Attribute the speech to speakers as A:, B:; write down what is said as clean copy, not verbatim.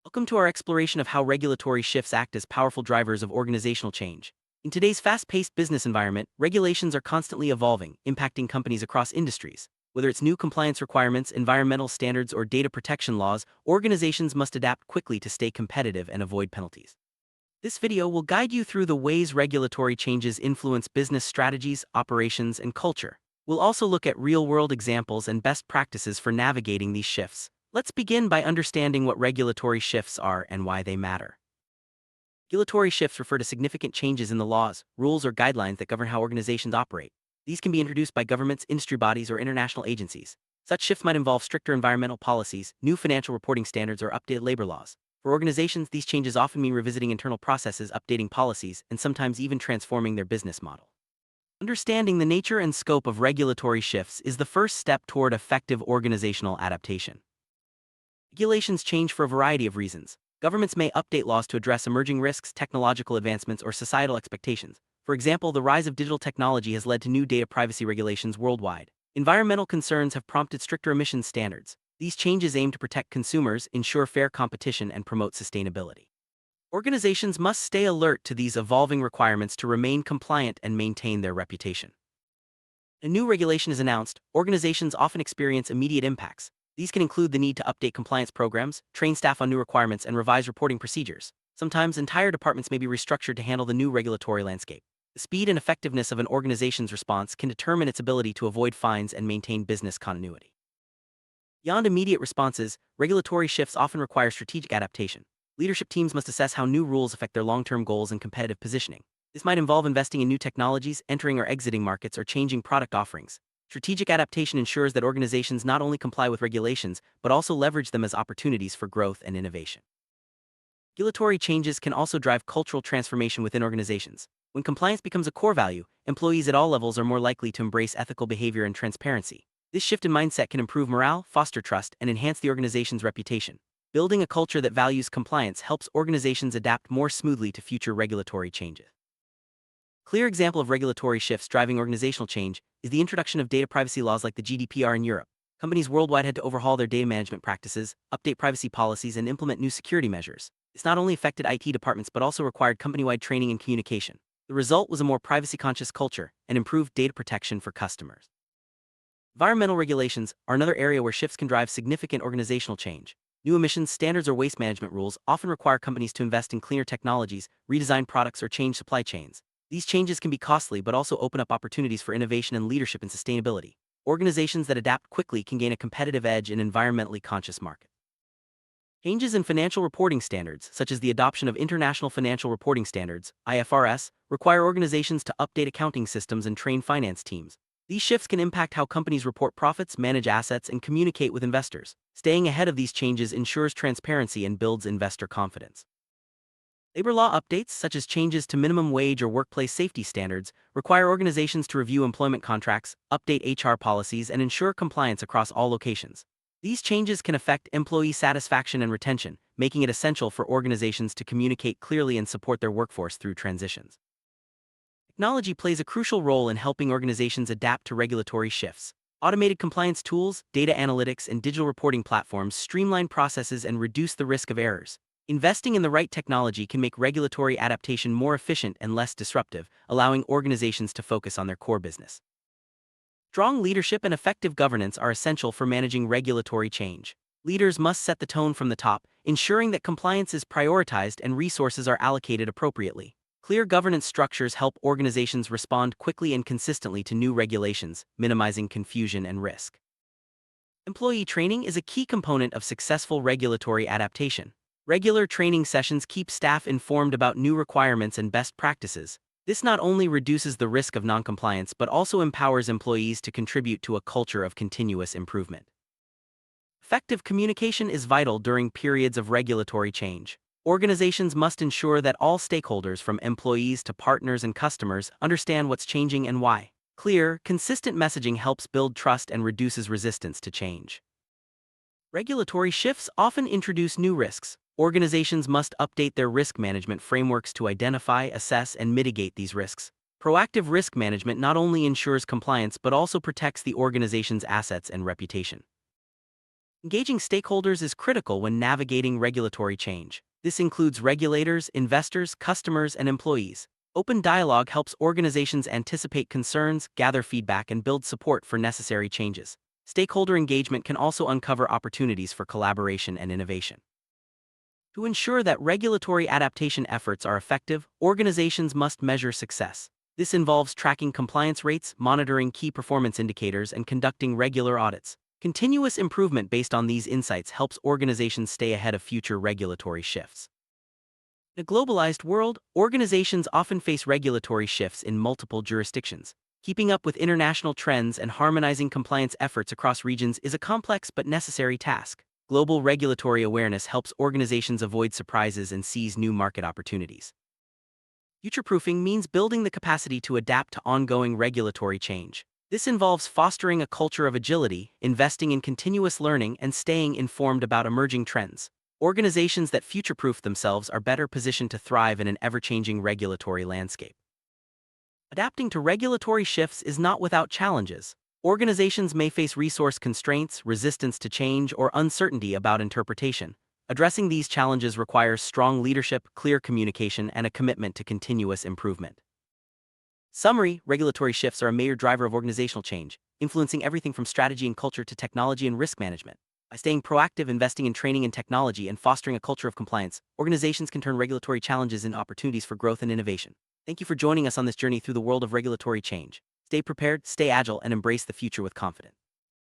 A: Welcome to our exploration of how regulatory shifts act as powerful drivers of organizational change. In today's fast-paced business environment, regulations are constantly evolving, impacting companies across industries. Whether it's new compliance requirements, environmental standards, or data protection laws, organizations must adapt quickly to stay competitive and avoid penalties. This video will guide you through the ways regulatory changes influence business strategies, operations, and culture. We'll also look at real-world examples and best practices for navigating these shifts. Let's begin by understanding what regulatory shifts are and why they matter. Regulatory shifts refer to significant changes in the laws, rules, or guidelines that govern how organizations operate. These can be introduced by governments, industry bodies, or international agencies. Such shifts might involve stricter environmental policies, new financial reporting standards, or updated labor laws. For organizations, these changes often mean revisiting internal processes, updating policies, and sometimes even transforming their business model. Understanding the nature and scope of regulatory shifts is the first step toward effective organizational adaptation. Regulations change for a variety of reasons. Governments may update laws to address emerging risks, technological advancements, or societal expectations. For example, the rise of digital technology has led to new data privacy regulations worldwide. Environmental concerns have prompted stricter emissions standards. These changes aim to protect consumers, ensure fair competition, and promote sustainability. Organizations must stay alert to these evolving requirements to remain compliant and maintain their reputation. A new regulation is announced, organizations often experience immediate impacts. These can include the need to update compliance programs, train staff on new requirements, and revise reporting procedures. Sometimes entire departments may be restructured to handle the new regulatory landscape. The speed and effectiveness of an organization's response can determine its ability to avoid fines and maintain business continuity. Beyond immediate responses, regulatory shifts often require strategic adaptation. Leadership teams must assess how new rules affect their long-term goals and competitive positioning. This might involve investing in new technologies, entering or exiting markets, or changing product offerings. Strategic adaptation ensures that organizations not only comply with regulations, but also leverage them as opportunities for growth and innovation. Regulatory changes can also drive cultural transformation within organizations. When compliance becomes a core value, employees at all levels are more likely to embrace ethical behavior and transparency. This shift in mindset can improve morale, foster trust, and enhance the organization's reputation. Building a culture that values compliance helps organizations adapt more smoothly to future regulatory changes. A clear example of regulatory shifts driving organizational change is the introduction of data privacy laws like the GDPR in Europe. Companies worldwide had to overhaul their data management practices, update privacy policies, and implement new security measures. This not only affected IT departments but also required company-wide training and communication. The result was a more privacy-conscious culture and improved data protection for customers. Environmental regulations are another area where shifts can drive significant organizational change. New emissions standards or waste management rules often require companies to invest in cleaner technologies, redesign products, or change supply chains. These changes can be costly but also open up opportunities for innovation and leadership in sustainability. Organizations that adapt quickly can gain a competitive edge in environmentally conscious markets. Changes in financial reporting standards, such as the adoption of International Financial Reporting Standards (IFRS), require organizations to update accounting systems and train finance teams. These shifts can impact how companies report profits, manage assets, and communicate with investors. Staying ahead of these changes ensures transparency and builds investor confidence. Labor law updates, such as changes to minimum wage or workplace safety standards, require organizations to review employment contracts, update HR policies, and ensure compliance across all locations. These changes can affect employee satisfaction and retention, making it essential for organizations to communicate clearly and support their workforce through transitions. Technology plays a crucial role in helping organizations adapt to regulatory shifts. Automated compliance tools, data analytics, and digital reporting platforms streamline processes and reduce the risk of errors. Investing in the right technology can make regulatory adaptation more efficient and less disruptive, allowing organizations to focus on their core business. Strong leadership and effective governance are essential for managing regulatory change. Leaders must set the tone from the top, ensuring that compliance is prioritized and resources are allocated appropriately. Clear governance structures help organizations respond quickly and consistently to new regulations, minimizing confusion and risk. Employee training is a key component of successful regulatory adaptation. Regular training sessions keep staff informed about new requirements and best practices. This not only reduces the risk of noncompliance but also empowers employees to contribute to a culture of continuous improvement. Effective communication is vital during periods of regulatory change. Organizations must ensure that all stakeholders, from employees to partners and customers, understand what's changing and why. Clear, consistent messaging helps build trust and reduces resistance to change. Regulatory shifts often introduce new risks. Organizations must update their risk management frameworks to identify, assess, and mitigate these risks. Proactive risk management not only ensures compliance but also protects the organization's assets and reputation. Engaging stakeholders is critical when navigating regulatory change. This includes regulators, investors, customers, and employees. Open dialogue helps organizations anticipate concerns, gather feedback, and build support for necessary changes. Stakeholder engagement can also uncover opportunities for collaboration and innovation. To ensure that regulatory adaptation efforts are effective, organizations must measure success. This involves tracking compliance rates, monitoring key performance indicators, and conducting regular audits. Continuous improvement based on these insights helps organizations stay ahead of future regulatory shifts. In a globalized world, organizations often face regulatory shifts in multiple jurisdictions. Keeping up with international trends and harmonizing compliance efforts across regions is a complex but necessary task. Global regulatory awareness helps organizations avoid surprises and seize new market opportunities. Future-proofing means building the capacity to adapt to ongoing regulatory change. This involves fostering a culture of agility, investing in continuous learning, and staying informed about emerging trends. Organizations that future-proof themselves are better positioned to thrive in an ever-changing regulatory landscape. Adapting to regulatory shifts is not without challenges. Organizations may face resource constraints, resistance to change, or uncertainty about interpretation. Addressing these challenges requires strong leadership, clear communication, and a commitment to continuous improvement. Summary: regulatory shifts are a major driver of organizational change, influencing everything from strategy and culture to technology and risk management. By staying proactive, investing in training and technology, and fostering a culture of compliance, organizations can turn regulatory challenges into opportunities for growth and innovation. Thank you for joining us on this journey through the world of regulatory change. Stay prepared, stay agile, and embrace the future with confidence.